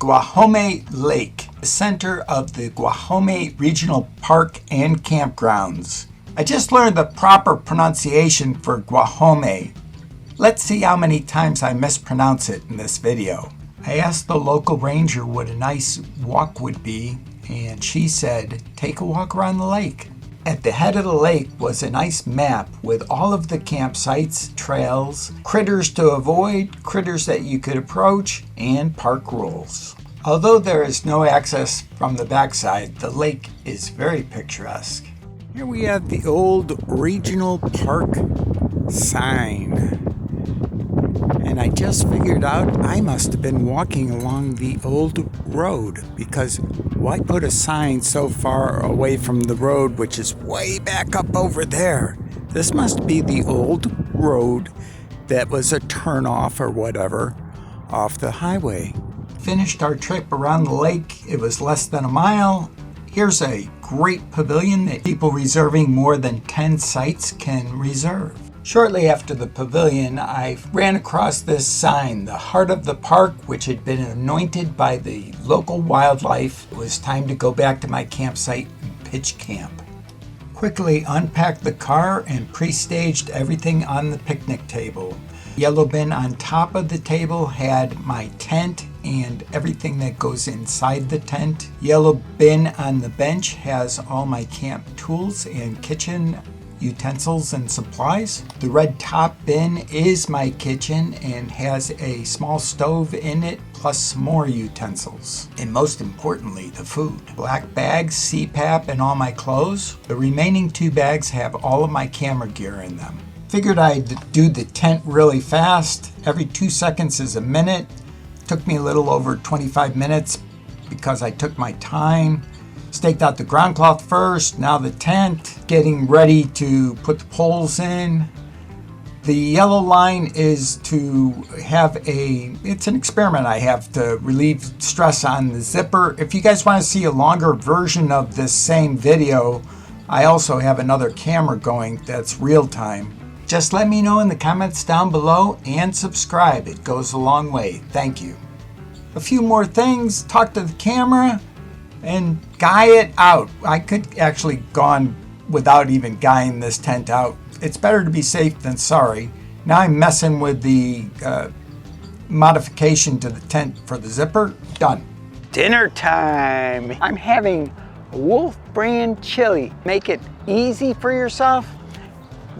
Guajome Lake, the center of the Guajome Regional Park and Campgrounds. I just learned the proper pronunciation for Guajome. Let's see how many times I mispronounce it in this video. I asked the local ranger what a nice walk would be, and she said, take a walk around the lake. At the head of the lake was a nice map with all of the campsites, trails, critters to avoid, critters that you could approach, and park rules. Although there is no access from the backside, the lake is very picturesque. Here we have the old regional park sign. And I just figured out I must have been walking along the old road, because why put a sign so far away from the road, which is way back up over there? This must be the old road that was a turnoff or whatever off the highway. Finished our trip around the lake. It was less than a mile. Here's a great pavilion that people reserving more than 10 sites can reserve. Shortly after the pavilion, I ran across this sign, the heart of the park, which had been anointed by the local wildlife. It was time to go back to my campsite and pitch camp. Quickly unpacked the car and pre-staged everything on the picnic table. Yellow bin on top of the table had my tent and everything that goes inside the tent. Yellow bin on the bench has all my camp tools and kitchen utensils and supplies. The red top bin is my kitchen and has a small stove in it, plus some more utensils. And most importantly, the food. Black bags, CPAP, and all my clothes. The remaining 2 bags have all of my camera gear in them. Figured I'd do the tent really fast. Every 2 seconds is a minute. Took me a little over 25 minutes because I took my time. Staked out the ground cloth first, now the tent, getting ready to put the poles in. The yellow line is to have it's an experiment I have to relieve stress on the zipper. If you guys want to see a longer version of this same video, I also have another camera going that's real time. Just let me know in the comments down below and subscribe. It goes a long way. Thank you. A few more things, talk to the camera, and guy it out. I could actually gone without even guying this tent out. It's better to be safe than sorry. Now I'm messing with the modification to the tent for the zipper. Done. Dinner time. I'm having Wolf brand chili. Make it easy for yourself.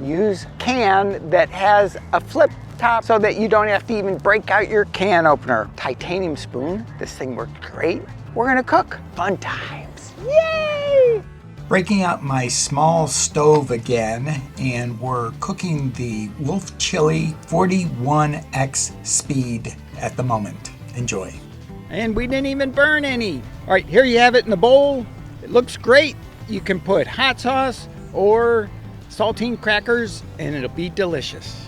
Use a can that has a flip top so that you don't have to even break out your can opener. Titanium spoon. This thing worked great. We're gonna cook. Fun times. Yay! Breaking out my small stove again, and we're cooking the Wolf Chili 41x speed at the moment. Enjoy. And we didn't even burn any. All right, here you have it in the bowl. It looks great. You can put hot sauce or saltine crackers and it'll be delicious.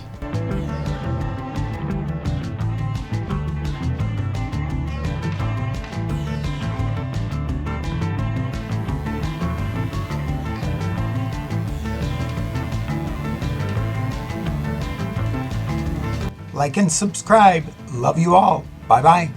Like and subscribe. Love you all. Bye-bye.